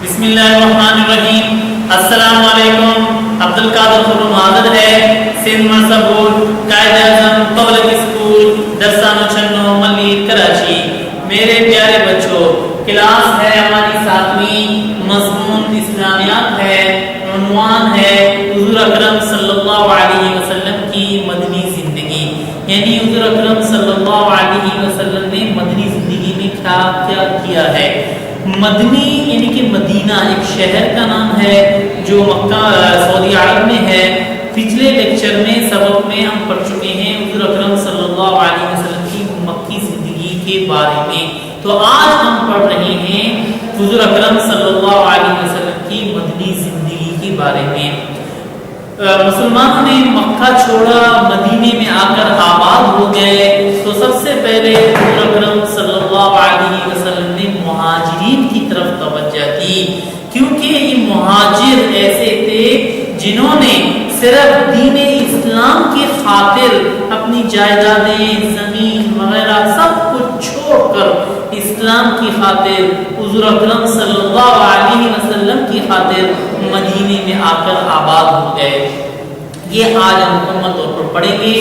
بسم اللہ الرحمن الرحیم۔ السلام علیکم۔ عبد القادر خرم حاضر ہے، سندھ مدرسہ board, Quaid Azam public school, Darsano Chhanu ملی کراچی۔ میرے پیارے بچوں، کلاس ہے ہماری 7ویں، مضمون اسلامیات ہے، عنوان ہے حضور اکرم صلی اللہ علیہ وسلم کی مدنی زندگی، یعنی حضور اکرم صلی اللہ علیہ وسلم نے مدنی زندگی میں کیا کیا کیا ہے۔ مدنی یعنی کہ مدینہ ایک شہر کا نام ہے جو مکہ سعودی عرب میں ہے۔ پچھلے لیکچر میں سبق میں ہم پڑھ چکے ہیں حضور اکرم صلی اللہ علیہ وسلم کی مکی زندگی کے بارے میں، تو آج ہم پڑھ رہے ہیں حضور اکرم صلی اللہ علیہ وسلم کی مدنی زندگی کے بارے میں۔ مسلمانوں نے مکہ چھوڑا، مدینے میں آ کر آباد ہو گئے، تو سب سے پہلے حضور اکرم صلی اللہ علیہ وسلم نے مہاجرین کی طرف توجہ دی، کیونکہ یہ مہاجر ایسے تھے جنہوں نے صرف دین اسلام کی خاطر اپنی جائیدادیں، زمین وغیرہ سب کچھ چھوڑ کر اسلام کی خاطر، حضور اکرم صلی اللہ علیہ وسلم کی خاطر مدینے میں آ کر آباد ہو گئے۔ یہ آج ہم مکمل طور پر پڑھیں گے۔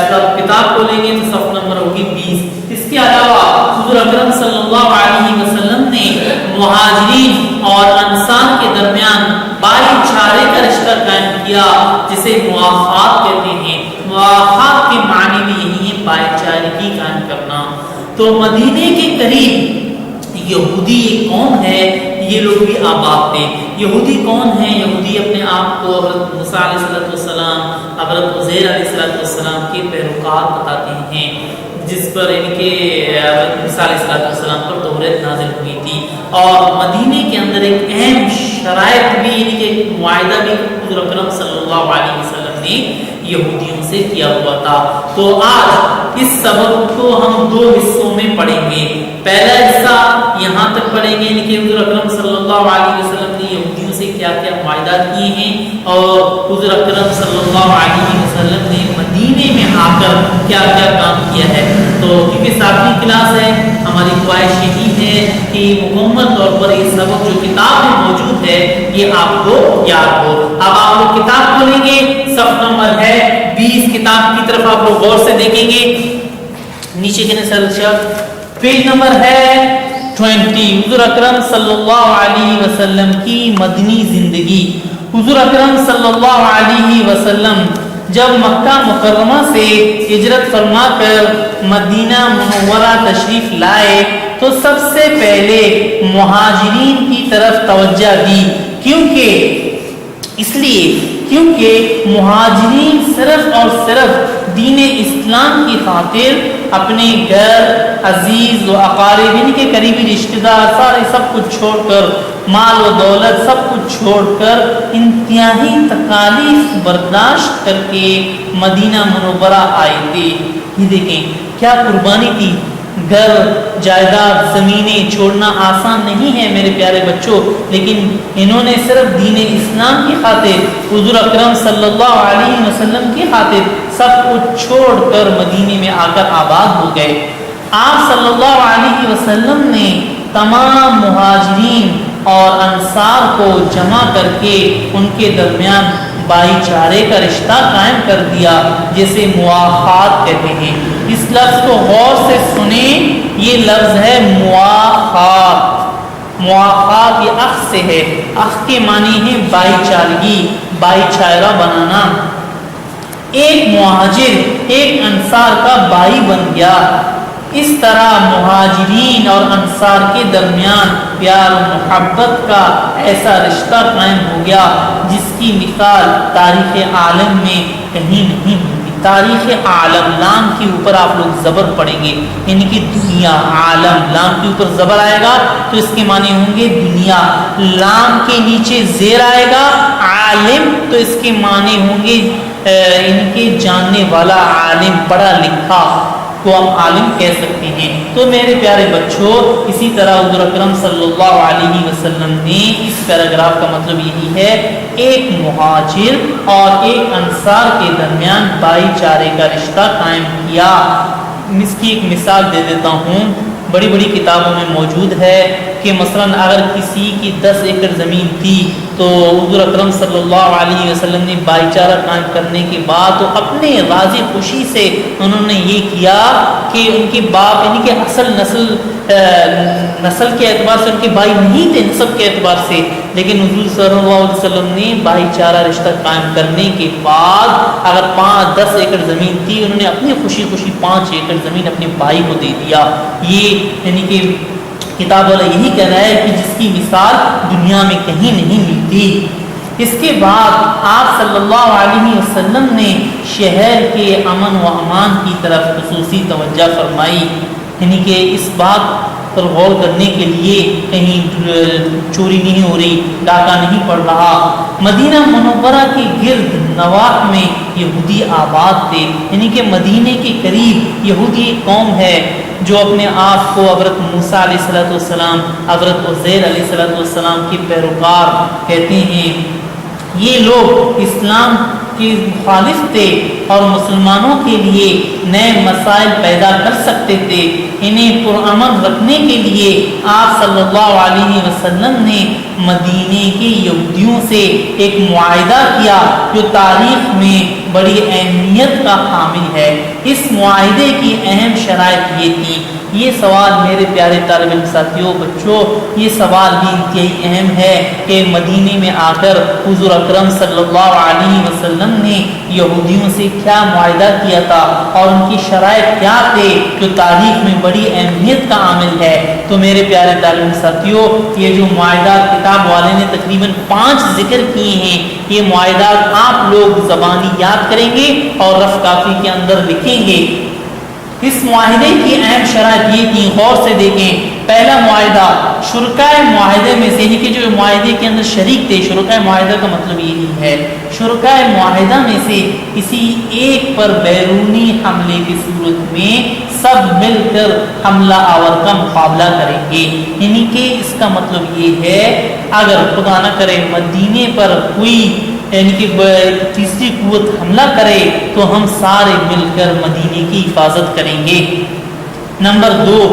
جب کتاب کھولیں گے تو صفحہ نمبر ہوگی 20۔ اس کے علاوہ حضور اکرم صلی اللہ علیہ وسلم نے مہاجرین اور انصار کے درمیان بھائی چارے کا رشتہ قائم کیا، جسے مواخات کہتے ہیں۔ مواخات کے معنی بھی یہی ہے بھائی چارگی قائم کرنا۔ تو مدینے کے قریب یہودی ایک قوم ہے، یہ لوگ بھی آباد تھے۔ یہودی کون ہیں؟ یہودی اپنے آپ کو حضرت موسیٰ علیہ السلام، حضرت عزیر علیہ السلام کے پیروکار بتاتے ہیں، جس پر ان کے حضرت موسیٰ علیہ السلام پر توریت نازل ہوئی تھی۔ اور مدینے کے اندر ایک اہم شرائط بھی، یعنی کہ ایک معاہدہ بھی حضور اکرم صلی اللہ علیہ وسلم نے یہودیوں سے کیا ہوا تھا۔ تو آج اس سبق کو ہم 2 حصوں میں پڑھیں گے۔ پہلا حصہ یہاں تک پڑھیں گے، یعنی کہ حضور اکرم صلی اللہ علیہ وسلم نے یہودیوں سے کیا کیا معاہدات کیے ہیں، اور حضور اکرم صلی اللہ علیہ وسلم نے مدینے میں آ کر کیا کیا کام کیا ہے۔ تو کیونکہ 7ویں کلاس ہے، ہماری خواہش یہی ہے کہ مکمل طور پر یہ سبق جو کتاب میں موجود ہے یہ آپ کو یاد ہو۔ اب آپ لوگ کتاب کھولیں گے، صفحہ نمبر ہے 20، کتاب کی طرف آپ لوگ غور سے دیکھیں گے۔ نیچے کے پیج نمبر ہے 20۔ حضور اکرم صلی اللہ علیہ وسلم کی مدنی زندگی۔ حضور اکرم صلی اللہ علیہ وسلم جب مکہ مکرمہ سے ہجرت فرما کر مدینہ منورہ تشریف لائے تو سب سے پہلے مہاجرین کی طرف توجہ دی، کیونکہ مہاجرین صرف اور صرف دین اسلام کی خاطر اپنے گھر، عزیز و اقارب، ان کے قریبی رشتہ دار سارے سب کچھ چھوڑ کر، مال و دولت سب کچھ چھوڑ کر، انتہائی تکالیف برداشت کر کے مدینہ منورہ آئے تھے۔ یہ دیکھیں کیا قربانی تھی۔ گھر، جائیداد، زمینیں چھوڑنا آسان نہیں ہے میرے پیارے بچوں، لیکن انہوں نے صرف دین اسلام کی خاطر، حضور اکرم صلی اللہ علیہ وسلم کی خاطر سب کچھ چھوڑ کر مدینے میں آ کر آباد ہو گئے۔ آپ صلی اللہ علیہ وسلم نے تمام مہاجرین اور انصار کو جمع کر کے ان کے درمیان بھائی چارے کا رشتہ قائم کر دیا، جسے مواخات کہتے ہیں۔ اس لفظ کو غور سے سنیں، یہ لفظ ہے مواخات۔ مواخات یہ اخ سے ہے، اخ کے معنی ہے بھائی چارگی، بھائی چارہ بنانا۔ ایک مہاجر ایک انصار کا بھائی بن گیا۔ اس طرح مہاجرین اور انصار کے درمیان پیار و محبت کا ایسا رشتہ قائم ہو گیا جس کی مثال تاریخ عالم میں کہیں نہیں ہوگی۔ تاریخ عالم، لام کے اوپر آپ لوگ زبر پڑھیں گے، یعنی کہ دنیا، عالم، لام کے اوپر زبر آئے گا تو اس کے معنی ہوں گے دنیا، لام کے نیچے زیر آئے گا عالم تو اس کے معنی ہوں گے ان کے جاننے والا، عالم، پڑھا لکھا کو ہم عالم کہہ سکتے ہیں۔ تو میرے پیارے بچوں، اسی طرح حضور اکرم صلی اللہ علیہ وسلم نے اس پیراگراف کا مطلب یہی ہے، ایک مہاجر اور ایک انصار کے درمیان بھائی چارے کا رشتہ قائم کیا۔ اس کی ایک مثال دے دیتا ہوں، بڑی بڑی کتابوں میں موجود ہے۔ کہ مثلاً اگر کسی کی 10 ایکڑ زمین تھی تو حضور اکرم صلی اللہ علیہ وسلم نے بھائی چارہ قائم کرنے کے بعد تو اپنے راضی خوشی سے انہوں نے یہ کیا کہ ان کے باپ یعنی کہ اصل نسل کے اعتبار سے ان کے بھائی نہیں تھے نسب کے اعتبار سے، لیکن حضور صلی اللہ علیہ وسلم نے بھائی چارہ رشتہ قائم کرنے کے بعد اگر 5-10 ایکڑ زمین تھی انہوں نے اپنی خوشی 5 ایکڑ زمین اپنے بھائی کو دے دیا۔ یہ یعنی کہ کتاب والا یہی کہہ رہا ہے کہ جس کی مثال دنیا میں کہیں نہیں ملتی۔ اس کے بعد آپ صلی اللہ علیہ وسلم نے شہر کے امن و امان کی طرف خصوصی توجہ فرمائی، یعنی کہ اس بات پر غور کرنے کے لیے کہیں چوری نہیں ہو رہی، ڈاکہ نہیں پڑ رہا۔ مدینہ منورہ کے گرد نواح میں یہودی آباد تھے، یعنی کہ مدینے کے قریب یہودی قوم ہے جو اپنے آپ کو حضرت موسیٰ علیہ السلام، حضرت عزیر علیہ السلام کے پیروکار کہتے ہیں۔ یہ لوگ اسلام کے مخالف تھے اور مسلمانوں کے لیے نئے مسائل پیدا کر سکتے تھے۔ انہیں پرامن رکھنے کے لیے آپ صلی اللہ علیہ وسلم نے مدینے کے یہودیوں سے ایک معاہدہ کیا جو تاریخ میں بڑی اہمیت کا حامل ہے۔ اس معاہدے کی اہم شرائط یہ تھی۔ یہ سوال میرے پیارے طالب علم ساتھیوں، بچوں، یہ سوال بھی انتہائی اہم ہے کہ مدینے میں آ کر حضور اکرم صلی اللہ علیہ وسلم نے یہودیوں سے کیا معاہدہ کیا تھا اور ان کی شرائط کیا تھے جو تاریخ میں بڑی اہمیت کا عامل ہے۔ تو میرے پیارے طالب علم ساتھیوں، یہ جو معاہدات کتاب والے نے تقریباً 5 ذکر کیے ہیں، یہ معاہدات آپ لوگ زبانی یاد کریں گے اور رف کافی کے اندر لکھیں گے۔ اس معاہدے کی اہم شرائط یہ تھی، غور سے دیکھیں۔ پہلا معاہدہ، شرکائے معاہدے میں سے، یعنی کہ جو معاہدے کے اندر شریک تھے، شرکائے معاہدہ کا مطلب یہی ہے، شرکائے معاہدہ میں سے کسی ایک پر بیرونی حملے کی صورت میں سب مل کر حملہ آور کا مقابلہ کریں گے۔ یعنی کہ اس کا مطلب یہ ہے اگر خدا نہ کرے مدینے پر کوئی یعنی کہ تیسری قوت حملہ کرے تو ہم سارے مل کر مدینے کی حفاظت کریں گے۔ نمبر 2،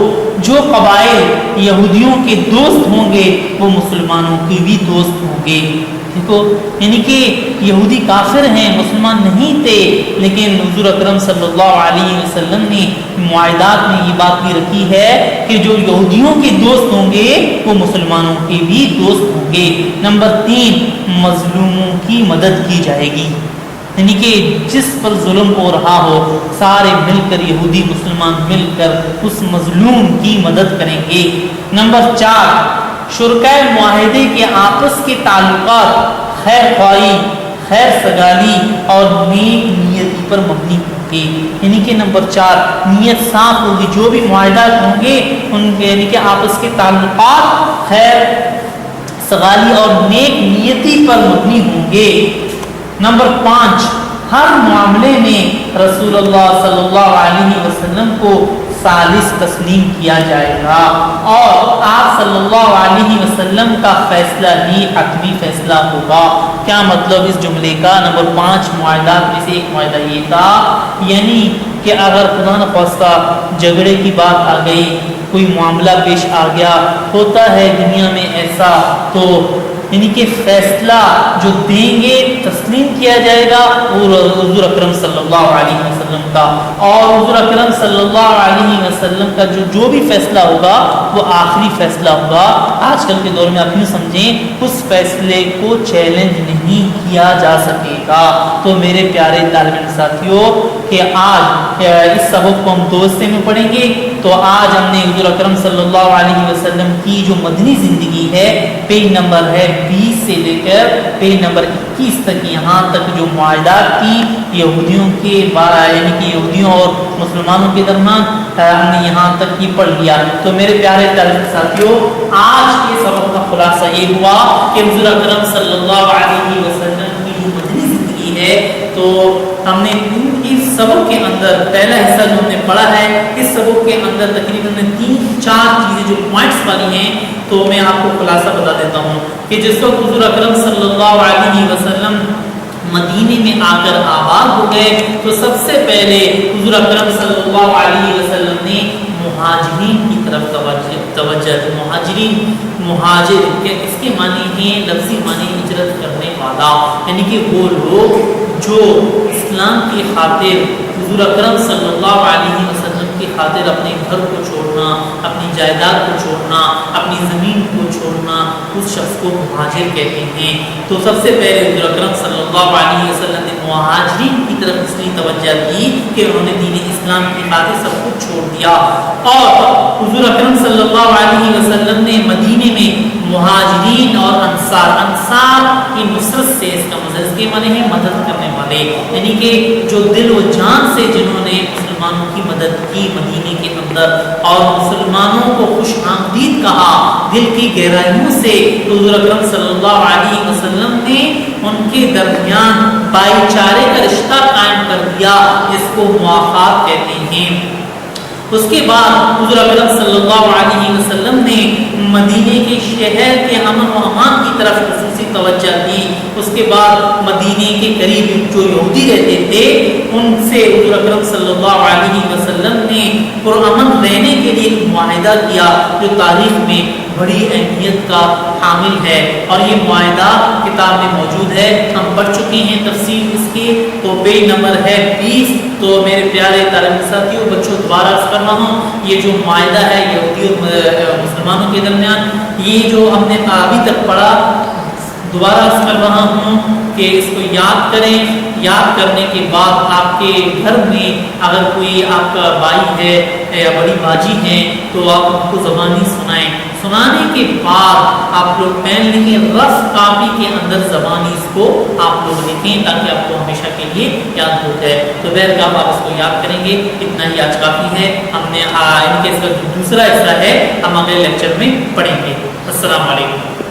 جو قبائل یہودیوں کے دوست ہوں گے وہ مسلمانوں کے بھی دوست ہوں گے۔ دیکھو، یعنی کہ یہودی کافر ہیں، مسلمان نہیں تھے، لیکن حضور اکرم صلی اللہ علیہ وسلم نے معاہدات میں یہ بات بھی رکھی ہے کہ جو یہودیوں کے دوست ہوں گے وہ مسلمانوں کے بھی دوست ہوں گے۔ نمبر 3، مظلوموں کی مدد کی جائے گی، یعنی کہ جس پر ظلم ہو رہا ہو سارے مل کر یہودی مسلمان مل کر اس مظلوم کی مدد کریں گے۔ نمبر 4، شرکائے معاہدے کے آپس کے تعلقات خیر خواہی، خیر سگالی اور نیک نیتی پر مبنی ہوں گے۔ یعنی کہ نمبر 4، نیت صاف ہوگی، جو بھی معاہدات ہوں گے ان کے یعنی کہ آپس کے تعلقات خیر سگالی اور نیک نیتی پر مبنی ہوں گے۔ نمبر 5، ہر معاملے میں رسول اللہ صلی اللہ علیہ وسلم کو ثالث تسلیم کیا جائے گا اور آپ صلی اللہ علیہ وسلم کا فیصلہ ہی حتمی فیصلہ ہوگا۔ کیا مطلب اس جملے کا؟ نمبر 5 معاہدات میں سے ایک معاہدہ یہ تھا، یعنی کہ اگر خدا نخواستہ جھگڑے کی بات آ گئی، کوئی معاملہ پیش آ گیا، ہوتا ہے دنیا میں ایسا، تو یعنی کہ فیصلہ جو دیں گے تسلیم کیا جائے گا وہ حضور اکرم صلی اللہ علیہ وسلم کا، اور حضور اکرم صلی اللہ علیہ وسلم کا جو بھی فیصلہ ہوگا وہ آخری فیصلہ ہوگا۔ آج کل کے دور میں آپ یوں سمجھیں اس فیصلے کو چیلنج نہیں کیا جا سکے گا۔ تو میرے پیارے طالب علم ساتھیوں کہ آج اس سبق کو ہم 2 حصے میں پڑھیں گے۔ تو آج ہم نے حضور اکرم صلی اللہ علیہ وسلم کی جو مدنی زندگی ہے، پیج نمبر ہے 20 سے لے کر پیج نمبر 21 تک، یہاں تک جو معاہدات کی یہودیوں کے یعنی کہ یہودیوں اور مسلمانوں کے درمیان، ہم نے یہاں تک یہ پڑھ لیا۔ تو میرے پیارے طالب ساتھیوں، آج کے سبق کا خلاصہ یہ ہوا کہ حضور اکرم صلی اللہ علیہ وسلم کی جو مدنی زندگی ہے، تو ہم نے اس سبق کے اندر پہلا حصہ جو ہم نے پڑھا ہے، اس سبق کے اندر تقریباً 3-4 چیزیں جو پوائنٹس والی ہیں، تو میں آپ کو خلاصہ بتا دیتا ہوں کہ جس وقت حضور اکرم صلی اللہ علیہ وسلم مدینے میں آ کر آباد ہو گئے تو سب سے پہلے حضور اکرم صلی اللہ علیہ وسلم نے مہاجرین کی طرف توجہ دی۔ مہاجر کہ اس کے معنی ہیں لفظی معنی ہجرت کرنے والا، یعنی کہ وہ لوگ جو اسلام کی خاطر حضور اکرم صلی اللہ علیہ وسلم کی خاطر اپنے گھر کو چھوڑنا، اپنی جائیداد کو چھوڑنا، اپنی زمین کو چھوڑنا، اس شخص کو مہاجر کہتے ہیں۔ تو سب سے پہلے حضور اکرم صلی اللہ علیہ وسلم نے مہاجرین کی طرف اس لیے توجہ دی کہ انہوں نے دین اسلام کی خاطر سب کچھ چھوڑ دیا، اور حضور اکرم صلی اللہ علیہ وسلم نے مدینے میں مہاجرین اور انصار کی نصرت سے، اس کا مطلب اس کے معنی ہے مدد کرنے والے، یعنی کہ جو دل و جان سے جنہوں نے مسلمانوں کی مدد کی مدینے کے اندر اور مسلمانوں کو خوش آمدید کہا دل کی گہرائیوں سے، حضور اکرم صلی اللہ علیہ وسلم نے ان کے درمیان بھائی چارے کا رشتہ قائم کر دیا، جس کو موافقات کہتے ہیں۔ اس کے بعد حضور اکرم صلی اللہ علیہ وسلم نے مدینے کے شہر کے امن و امان کی طرف خصوصی توجہ دی۔ اس کے بعد مدینے کے قریب جو یہودی رہتے تھے ان سے حضور اکرم صلی اللہ علیہ وسلم نے پرامن رہنے کے لیے ایک معاہدہ کیا جو تاریخ میں بڑی اہمیت کا حامل ہے، اور یہ معاہدہ کتاب میں موجود ہے، ہم پڑھ چکے ہیں تفصیل اس کی، تو پیج نمبر ہے 20۔ تو میرے پیارے طالب ساتھیوں بچوں دوبارہ عرض کر رہا ہوں، یہ جو معاہدہ ہے یہودی اور مسلمانوں کے درمیان، یہ جو ہم نے ابھی تک پڑھا، دوبارہ عرض کر رہا ہوں کہ اس کو یاد کریں۔ یاد کرنے کے بعد آپ کے گھر میں اگر کوئی آپ کا بھائی ہے یا بڑی باجی ہے تو آپ ان کو زبانی سنائیں۔ سنانے کے بعد آپ لوگ پین لکھیں، رف کاپی کے اندر زبانی اس کو آپ لوگ لکھیں تاکہ آپ کو ہمیشہ کے لیے یاد ہو جائے۔ تو بہرکاف آپ اس کو یاد کریں گے، اتنا ہی آج کافی ہے۔ ہم نے ان کے اس کا دوسرا حصہ ہے ہم اگلے لیکچر میں پڑھیں گے۔ السلام علیکم۔